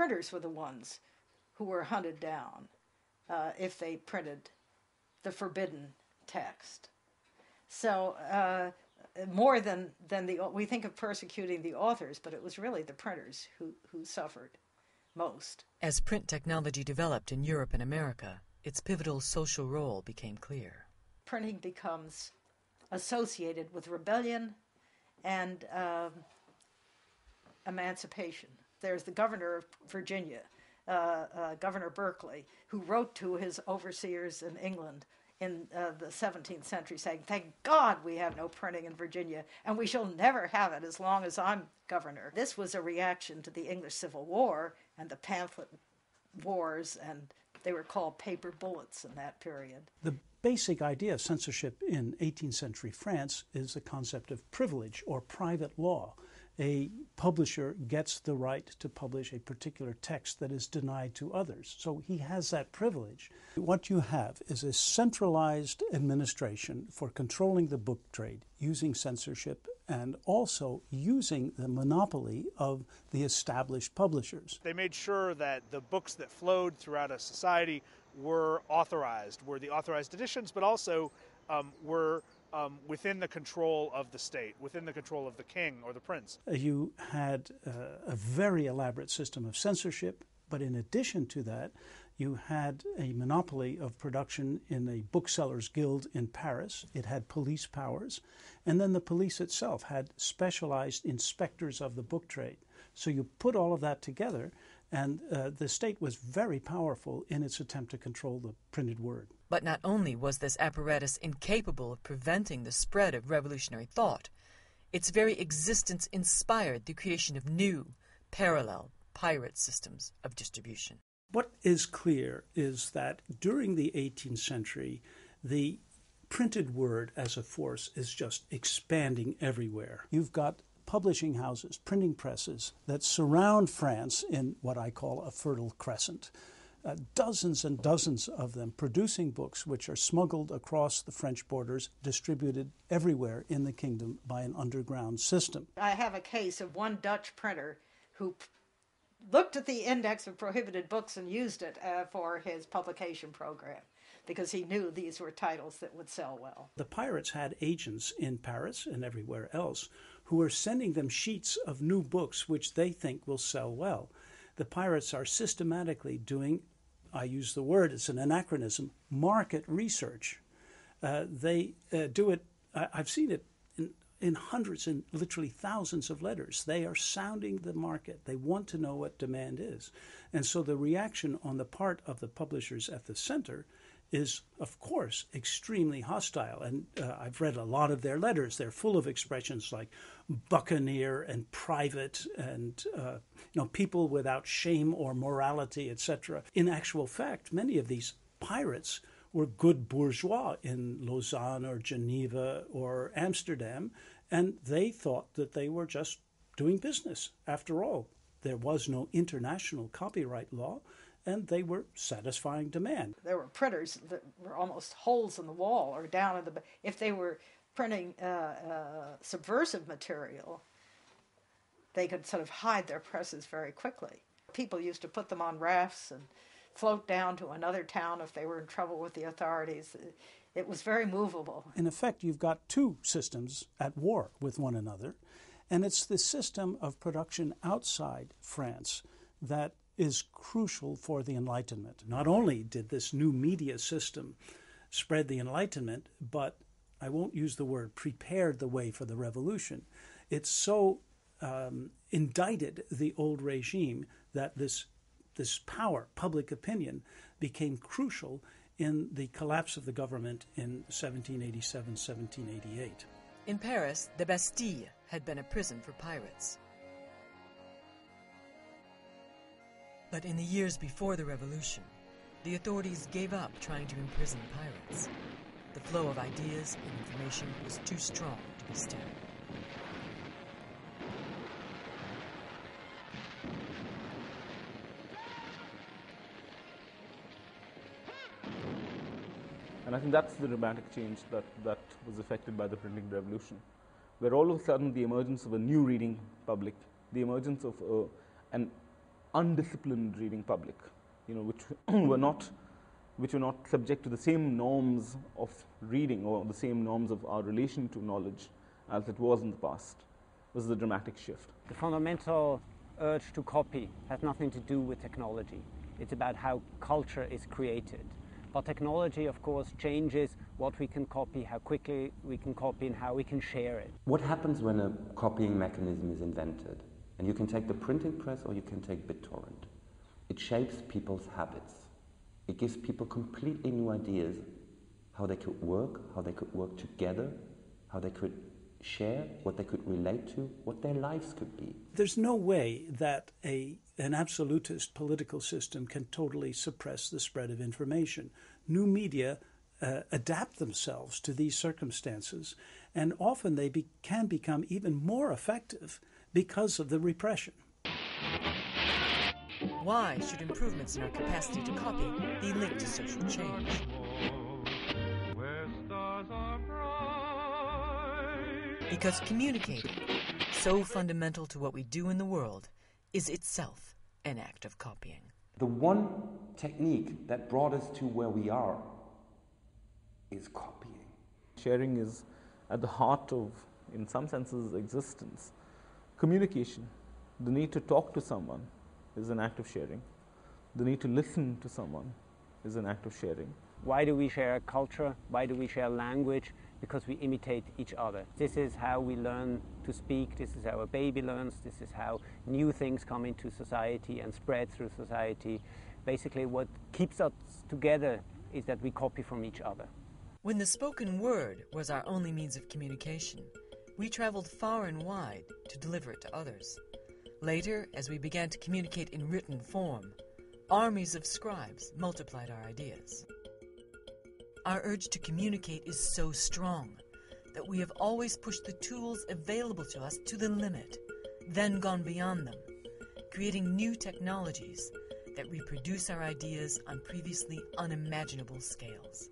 printers were the ones who were hunted down if they printed the forbidden text. So more than we think of persecuting the authors, but it was really the printers who suffered most. As print technology developed in Europe and America, its pivotal social role became clear. Printing becomes associated with rebellion and emancipation. There's the governor of Virginia, Governor Berkeley, who wrote to his overseers in England in the 17th century saying, "Thank God we have no printing in Virginia, and we shall never have it as long as I'm governor." This was a reaction to the English Civil War and the pamphlet wars, and they were called paper bullets in that period. The basic idea of censorship in 18th century France is the concept of privilege or private law. A publisher gets the right to publish a particular text that is denied to others. So he has that privilege. What you have is a centralized administration for controlling the book trade, using censorship, and also using the monopoly of the established publishers. They made sure that the books that flowed throughout a society were the authorized editions, but also were within the control of the state, within the control of the king or the prince. You had a very elaborate system of censorship, but in addition to that, you had a monopoly of production in a booksellers' guild in Paris. It had police powers, and then the police itself had specialized inspectors of the book trade. So you put all of that together, and the state was very powerful in its attempt to control the printed word. But not only was this apparatus incapable of preventing the spread of revolutionary thought, its very existence inspired the creation of new, parallel, pirate systems of distribution. What is clear is that during the 18th century, the printed word as a force is just expanding everywhere. You've got publishing houses, printing presses that surround France in what I call a fertile crescent. Dozens and dozens of them producing books which are smuggled across the French borders, distributed everywhere in the kingdom by an underground system. I have a case of one Dutch printer who looked at the index of prohibited books and used it for his publication program because he knew these were titles that would sell well. The pirates had agents in Paris and everywhere else who were sending them sheets of new books which they think will sell well. The pirates are systematically doing, I use the word, it's an anachronism, market research. They do it, I've seen it in hundreds and literally thousands of letters. They are sounding the market. They want to know what demand is. And so the reaction on the part of the publishers at the center is, of course, extremely hostile. And I've read a lot of their letters. They're full of expressions like buccaneer and private and people without shame or morality, etc. In actual fact, many of these pirates were good bourgeois in Lausanne or Geneva or Amsterdam, and they thought that they were just doing business. After all, there was no international copyright law, and they were satisfying demand. There were printers that were almost holes in the wall or down in the... If they were printing subversive material, they could sort of hide their presses very quickly. People used to put them on rafts and float down to another town if they were in trouble with the authorities. It was very movable. In effect, you've got two systems at war with one another, and it's the system of production outside France that is crucial for the Enlightenment. Not only did this new media system spread the Enlightenment, but I won't use the word prepared the way for the revolution. It so indicted the old regime that this power, public opinion, became crucial in the collapse of the government in 1787, 1788. In Paris, the Bastille had been a prison for pirates. But in the years before the revolution, the authorities gave up trying to imprison pirates. The flow of ideas and information was too strong to be stemmed. And I think that's the dramatic change that was affected by the printing revolution, where all of a sudden the emergence of a new reading public, the emergence of an undisciplined reading public, which were not subject to the same norms of reading or the same norms of our relation to knowledge as it was in the past. This is a dramatic shift. The fundamental urge to copy has nothing to do with technology. It's about how culture is created. But technology, of course, changes what we can copy, how quickly we can copy, and how we can share it. What happens when a copying mechanism is invented? And you can take the printing press or you can take BitTorrent. It shapes people's habits. It gives people completely new ideas how they could work together, how they could share, what they could relate to, what their lives could be. There's no way that an absolutist political system can totally suppress the spread of information. New media adapt themselves to these circumstances, and often they can become even more effective because of the repression. Why should improvements in our capacity to copy be linked to social change? Because communicating, so fundamental to what we do in the world, is itself an act of copying. The one technique that brought us to where we are is copying. Sharing is at the heart of, in some senses, existence. Communication, the need to talk to someone, is an act of sharing. The need to listen to someone is an act of sharing. Why do we share culture? Why do we share language? Because we imitate each other. This is how we learn to speak. This is how a baby learns. This is how new things come into society and spread through society. Basically, what keeps us together is that we copy from each other. When the spoken word was our only means of communication, we traveled far and wide to deliver it to others. Later, as we began to communicate in written form, armies of scribes multiplied our ideas. Our urge to communicate is so strong that we have always pushed the tools available to us to the limit, then gone beyond them, creating new technologies that reproduce our ideas on previously unimaginable scales.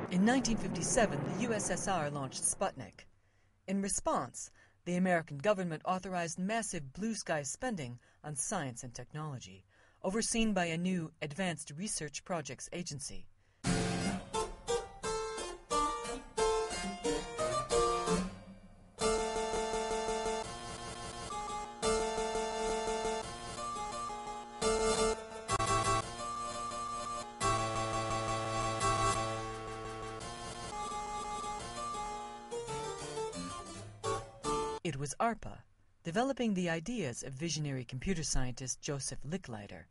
In 1957, the USSR launched Sputnik. In response, the American government authorized massive blue sky spending on science and technology, overseen by a new Advanced Research Projects Agency. It was ARPA, developing the ideas of visionary computer scientist Joseph Licklider,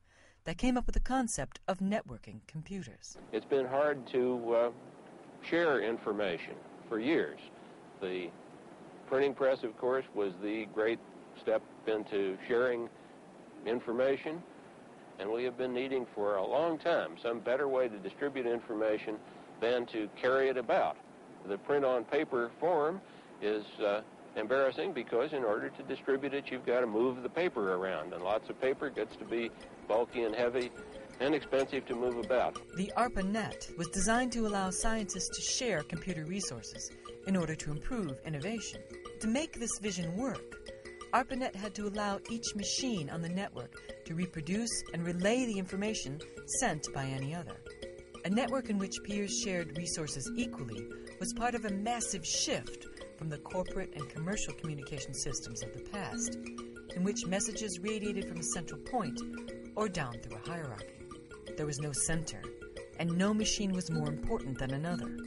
that came up with the concept of networking computers. It's been hard to share information for years. The printing press, of course, was the great step into sharing information, and we have been needing for a long time some better way to distribute information than to carry it about. The print on paper form is embarrassing because in order to distribute it, you've got to move the paper around, and lots of paper gets to be bulky and heavy and expensive to move about. The ARPANET was designed to allow scientists to share computer resources in order to improve innovation. To make this vision work, ARPANET had to allow each machine on the network to reproduce and relay the information sent by any other. A network in which peers shared resources equally was part of a massive shift from the corporate and commercial communication systems of the past, in which messages radiated from a central point or down through a hierarchy. There was no center, and no machine was more important than another.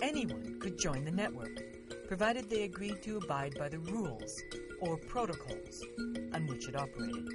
Anyone could join the network, provided they agreed to abide by the rules or protocols on which it operated.